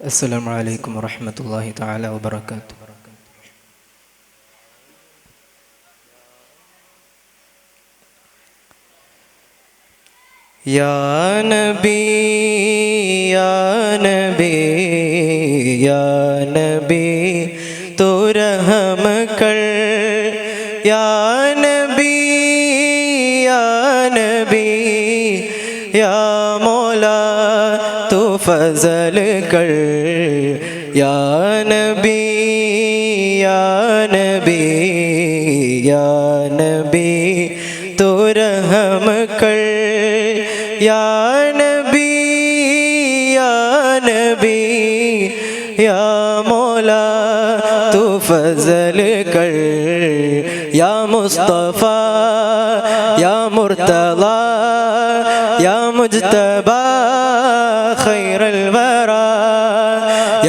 السلام عليكم ورحمة الله تعالى وبركاته. يا نبي يا نبي يا نبي تو رحم کر يا نبي يا نبي يا مولا تو فضل کر يا نبي يا نبي يا نبي تو رحم کر يا نبي يا نبي يا مولا تو فضل کر يا مصطفى يا مرتضى يا مجتبى خير الورى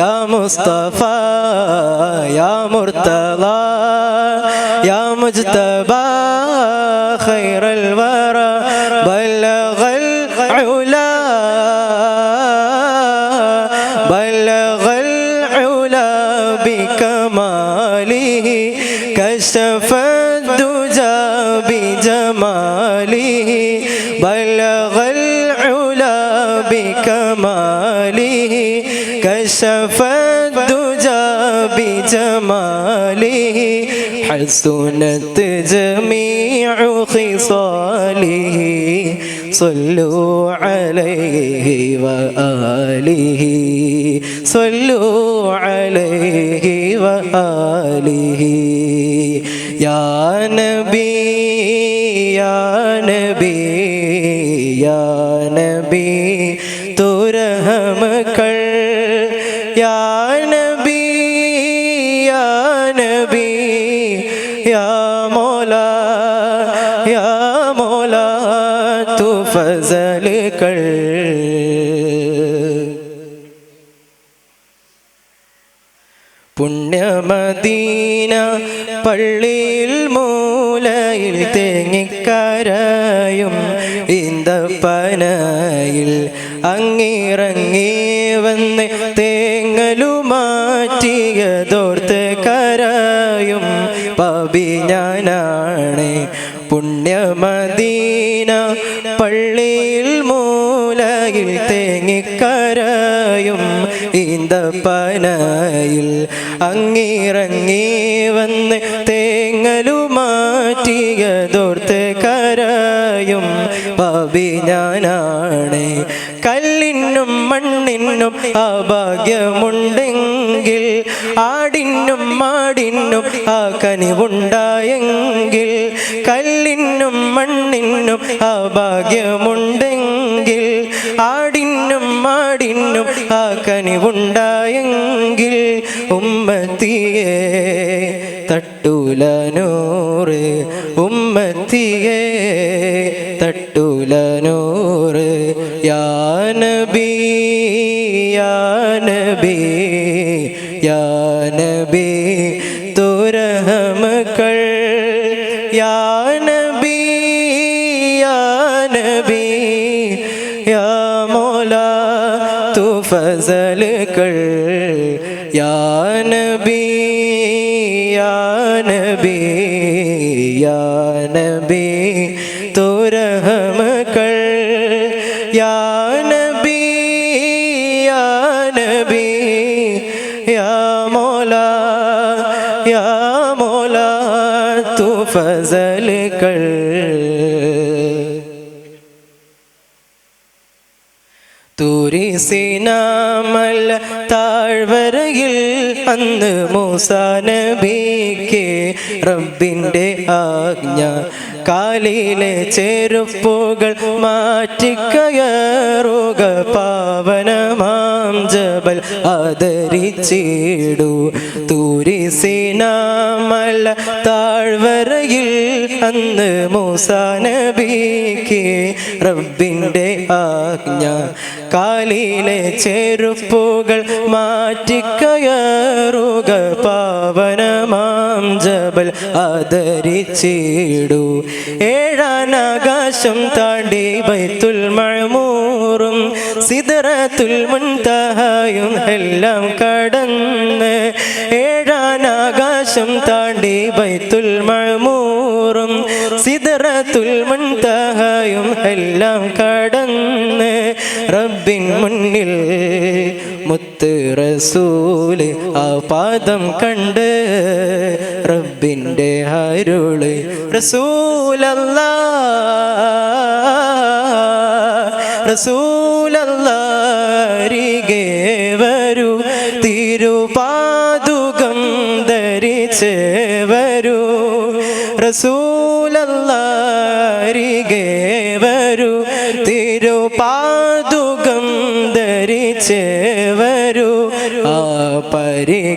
يا مصطفى يا مرتضى يا مجتبى خير الورى بلغ العلا بلغ العلا بكماله كشف الدجى بجماله بلغ العلا بكماله كشف الدجى بجماله حسنت جميع خصاله صلوا عليه وآله صلوا عليه وآله يا نبي يا نبي يا نبي تو رحم کر يا نبي يا نبي يا مولا يا مولا تو فضل کر പുണ്യമദീന പള്ളിയിൽ മൂലയിൽ തേങ്ങിക്കരയും ഈന്തപ്പനയിൽ അങ്ങിറങ്ങി വന്ന് തേങ്ങലുമാറ്റിയതോർത്ത് കരയും പാപി ഞാനാണ് പുണ്യമദീന പള്ളിയിൽ മൂലയിൽ തേങ്ങിക്കരയും ഈന്തപ്പനയിൽ അങ്ങിറങ്ങി വന്ന് തേങ്ങലുമാറ്റിയതോർത്ത് കരയും പാപി ഞാനാണ് കല്ലിനും മണ്ണിനും അഭാഗ്യമുണ്ടെങ്കിൽ ആടിനും മാടിനും ആ കനിവുണ്ടായെങ്കിൽ കല്ലിനും മണ്ണിനും അഭാഗ്യമുണ്ടെങ്കിൽ ആടിനും മാടിനും ആ കനിവുണ്ടായെങ്കിൽ ഉമ്മത്തിയെ തട്ടൂല നൂറ് ഉമ്മത്തിയെ തട്ടൂല നൂറ് യാ നബി യാ നബി യാ നബി تو رحم کر یا نبی یا نبی یا مولا تو فضل کر یا نبی یا نبی یا نبی تو رحم کر یا نبی یا نبی یا مولا یا مولا تو فضل کر തൂരി സീനാമല താഴ്വരയിൽ അന്ന് മൂസാ നബിക്ക് റബ്ബിൻ്റെ ആജ്ഞ കാലിലെ ചെരുപ്പുകൾ മാറ്റിക്കയറുക പാവനമാം ജബൽ ആദരിച്ചിടൂ തൂരി സീനാമല താഴ്വരയിൽ അന്ന് മൂസാ നബിക്ക് റബ്ബിൻ്റെ ആജ്ഞ കാലിലെ ചെരുപ്പുകൾ മാറ്റിക്കയറുക പാവനമാം ജബൽ ആദരിച്ചിടൂ ഏഴാനാകാശം താണ്ടി ബൈത്തുൽ മഅമൂറും സിദ്റത്തുൽ മുൻതഹയും എല്ലാം കടന്ന് ഏഴാനാകാശം താണ്ടി ബൈത്തുൽ മഅമൂറും സിദ്റത്തുൽ മുൻതഹയും എല്ലാം കടന്ന് റബ്ബിൻ മുന്നിൽ മുത്ത് റസൂല് ആ പാദം കണ്ട് റബ്ബിൻ്റെ അരുള് റസൂലല്ലാരികെ വരൂ തിരുപാദുകം ധരിച്ച് വരൂ റസൂലല്ലാരികെ വരൂ തിരുപാദുകം ധരിച്ച് വരൂ ആ പരിഗണനയുടെ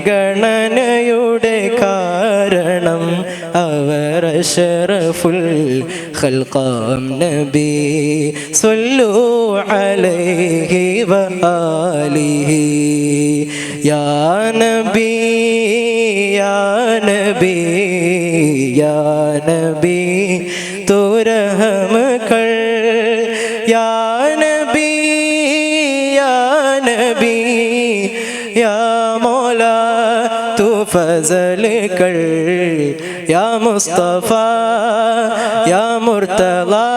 കാരണം അവർ അശറഫുൽ ഖൽഖാം നബി സ്വല്ലു അലൈഹി വആലിഹി യാ നബി യാ നബി യാ നബി തൂ റഹം കർ യാ നബി യാ നബി യാ മൗലാ तू फजल कर या मुस्तफ़ा या मुर्तला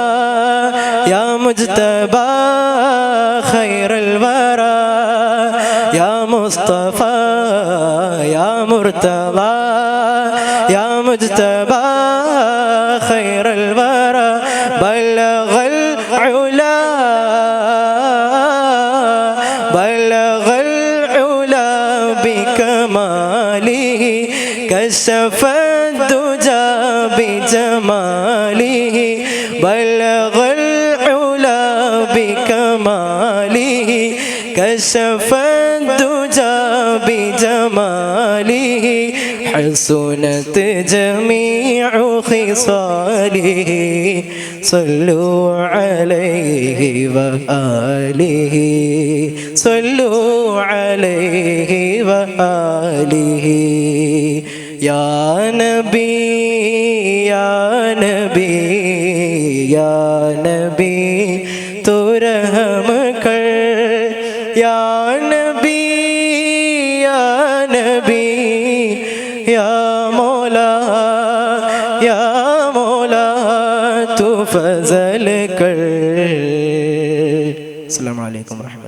या मुज्तबा खैरुल वरा या मुस्तफ़ा या मुर्तला या मुज्तबा खैरुल वरा बलगल उला بكماله كشف الدجى بجماله بلغ العلا بكماله كشف الدجى بجماله حسنت جميع خصاله صلوا عليه وآله صلوا عليه وآله يا نبي يا نبي يا نبي تو رحم کر يا نبي يا نبي يا مولا يا مولا تو فضل کر. السلام علیکم ورحمۃ اللہ.